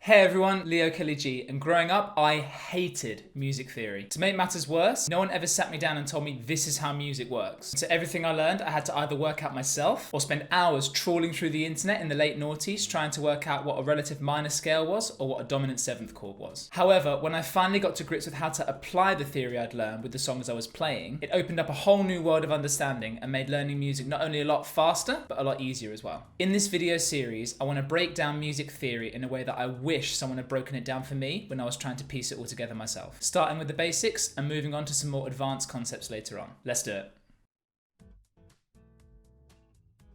Hey everyone, Leo Kelly G, and growing up, I hated music theory. To make matters worse, no one ever sat me down and told me this is how music works. So everything I learned, I had to either work out myself or spend hours trawling through the internet in the late noughties trying to work out what a relative minor scale was or what a dominant seventh chord was. However, when I finally got to grips with how to apply the theory I'd learned with the songs I was playing, it opened up a whole new world of understanding and made learning music not only a lot faster, but a lot easier as well. In this video series, I want to break down music theory in a way that I wish someone had broken it down for me when I was trying to piece it all together myself. Starting with the basics and moving on to some more advanced concepts later on. Let's do it.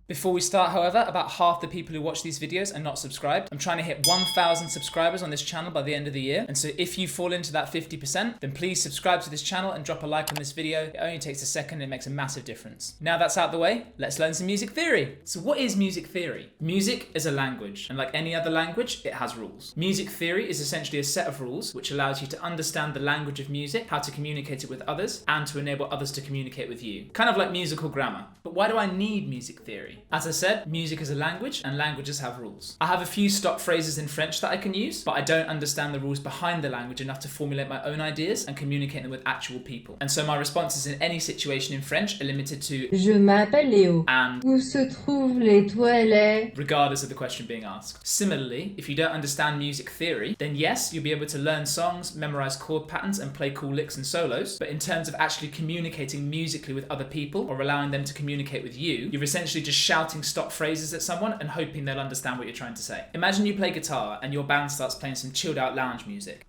Before we start, however, about half the people who watch these videos are not subscribed. I'm trying to hit 1,000 subscribers on this channel by the end of the year. And so if you fall into that 50%, then please subscribe to this channel and drop a like on this video. It only takes a second and it makes a massive difference. Now that's out the way, let's learn some music theory. So what is music theory? Music is a language, and like any other language, it has rules. Music theory is essentially a set of rules which allows you to understand the language of music, how to communicate it with others, and to enable others to communicate with you. Kind of like musical grammar. But why do I need music theory? As I said, music is a language and languages have rules. I have a few stock phrases in French that I can use, but I don't understand the rules behind the language enough to formulate my own ideas and communicate them with actual people. And so my responses in any situation in French are limited to Je m'appelle Léo. and Où se trouvent les toilettes? regardless of the question being asked. Similarly, if you don't understand music theory, then yes, you'll be able to learn songs, memorize chord patterns, and play cool licks and solos, but in terms of actually communicating musically with other people or allowing them to communicate with you, you're essentially just shouting stock phrases at someone and hoping they'll understand what you're trying to say. Imagine you play guitar and your band starts playing some chilled out lounge music,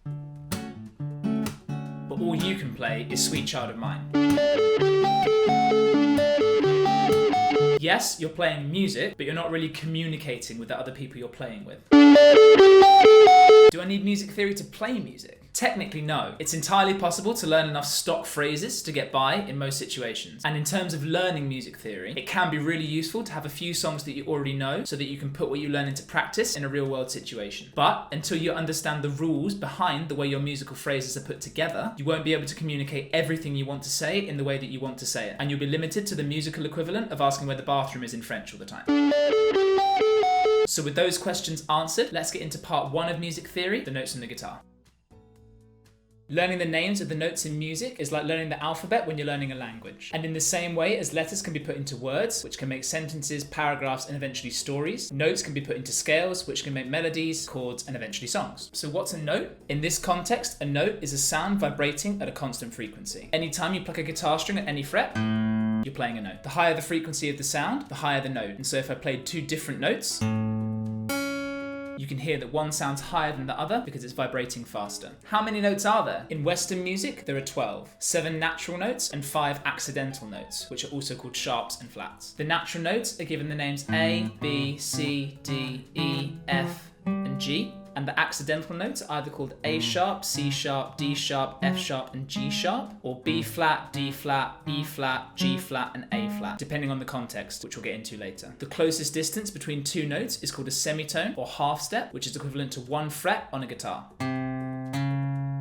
but all you can play is Sweet Child of Mine. Yes, you're playing music, but you're not really communicating with the other people you're playing with. Do I need music theory to play music? Technically, no. It's entirely possible to learn enough stock phrases to get by in most situations. And in terms of learning music theory, it can be really useful to have a few songs that you already know so that you can put what you learn into practice in a real world situation. But until you understand the rules behind the way your musical phrases are put together, you won't be able to communicate everything you want to say in the way that you want to say it. And you'll be limited to the musical equivalent of asking where the bathroom is in French all the time. So with those questions answered, let's get into part one of music theory, the notes on the guitar. Learning the names of the notes in music is like learning the alphabet when you're learning a language. And in the same way as letters can be put into words, which can make sentences, paragraphs, and eventually stories, notes can be put into scales, which can make melodies, chords, and eventually songs. So what's a note? In this context, a note is a sound vibrating at a constant frequency. Anytime you pluck a guitar string at any fret, you're playing a note. The higher the frequency of the sound, the higher the note. And so if I played two different notes, you can hear that one sounds higher than the other because it's vibrating faster. How many notes are there? In Western music, there are 12. 7 natural notes and 5 accidental notes, which are also called sharps and flats. The natural notes are given the names A, B, C, D, E, F, and G. And the accidental notes are either called A sharp, C sharp, D sharp, F sharp, and G sharp, or B flat, D flat, E flat, G flat, and A flat, depending on the context, which we'll get into later. The closest distance between two notes is called a semitone or half step, which is equivalent to 1 fret on a guitar.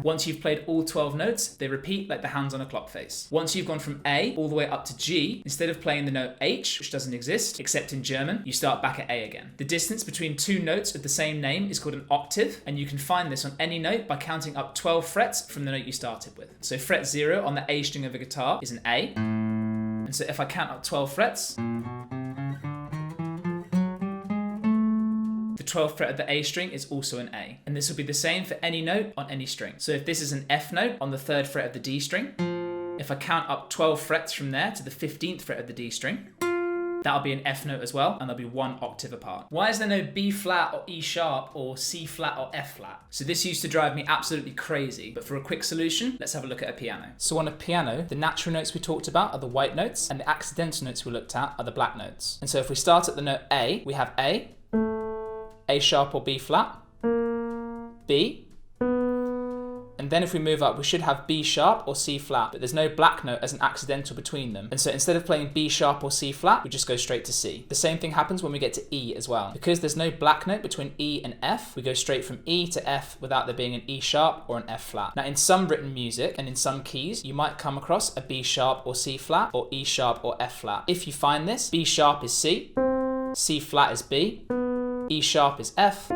Once you've played all 12 notes, they repeat like the hands on a clock face. Once you've gone from A all the way up to G, instead of playing the note H, which doesn't exist, except in German, you start back at A again. The distance between two notes of the same name is called an octave, and you can find this on any note by counting up 12 frets from the note you started with. So fret 0 on the A string of a guitar is an A, and so if I count up 12 frets, the 12th fret of the A string is also an A. And this will be the same for any note on any string. So if this is an F note on the 3rd fret of the D string, if I count up 12 frets from there to the 15th fret of the D string, that'll be an F note as well, and they'll be 1 octave apart. Why is there no B flat or E sharp or C flat or F flat? So this used to drive me absolutely crazy, but for a quick solution, let's have a look at a piano. So on a piano, the natural notes we talked about are the white notes, and the accidental notes we looked at are the black notes. And so if we start at the note A, we have A sharp or B flat, B, and then if we move up, we should have B sharp or C flat, but there's no black note as an accidental between them. And so instead of playing B sharp or C flat, we just go straight to C. The same thing happens when we get to E as well. Because there's no black note between E and F, we go straight from E to F without there being an E sharp or an F flat. Now in some written music and in some keys, you might come across a B sharp or C flat or E sharp or F flat. If you find this, B sharp is C, C flat is B, E sharp is F,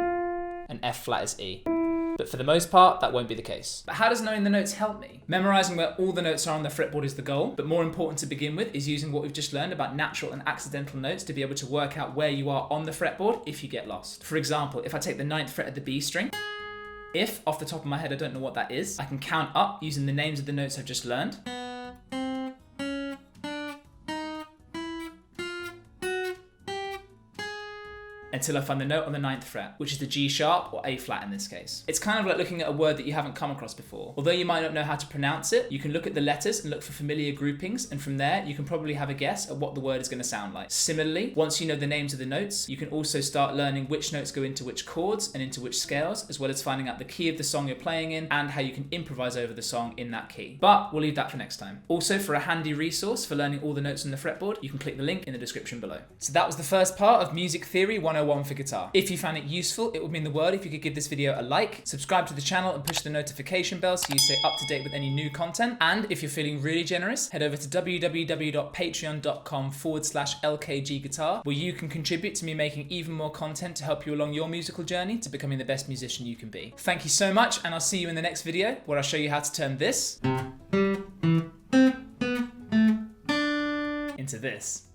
and F flat is E. But for the most part, that won't be the case. But how does knowing the notes help me? Memorizing where all the notes are on the fretboard is the goal, but more important to begin with is using what we've just learned about natural and accidental notes to be able to work out where you are on the fretboard if you get lost. For example, if I take the 9th fret of the B string, if, off the top of my head, I don't know what that is, I can count up using the names of the notes I've just learned. Until I find the note on the 9th fret, which is the G sharp or A flat in this case. It's kind of like looking at a word that you haven't come across before. Although you might not know how to pronounce it, you can look at the letters and look for familiar groupings, and from there you can probably have a guess at what the word is going to sound like. Similarly, once you know the names of the notes, you can also start learning which notes go into which chords and into which scales, as well as finding out the key of the song you're playing in and how you can improvise over the song in that key. But we'll leave that for next time. Also, for a handy resource for learning all the notes on the fretboard, you can click the link in the description below. So that was the first part of Music Theory 101 for guitar. If you found it useful, it would mean the world if you could give this video a like, subscribe to the channel and push the notification bell so you stay up to date with any new content. And if you're feeling really generous, head over to www.patreon.com/LKGguitar, where you can contribute to me making even more content to help you along your musical journey to becoming the best musician you can be. Thank you so much, and I'll see you in the next video where I'll show you how to turn this into this.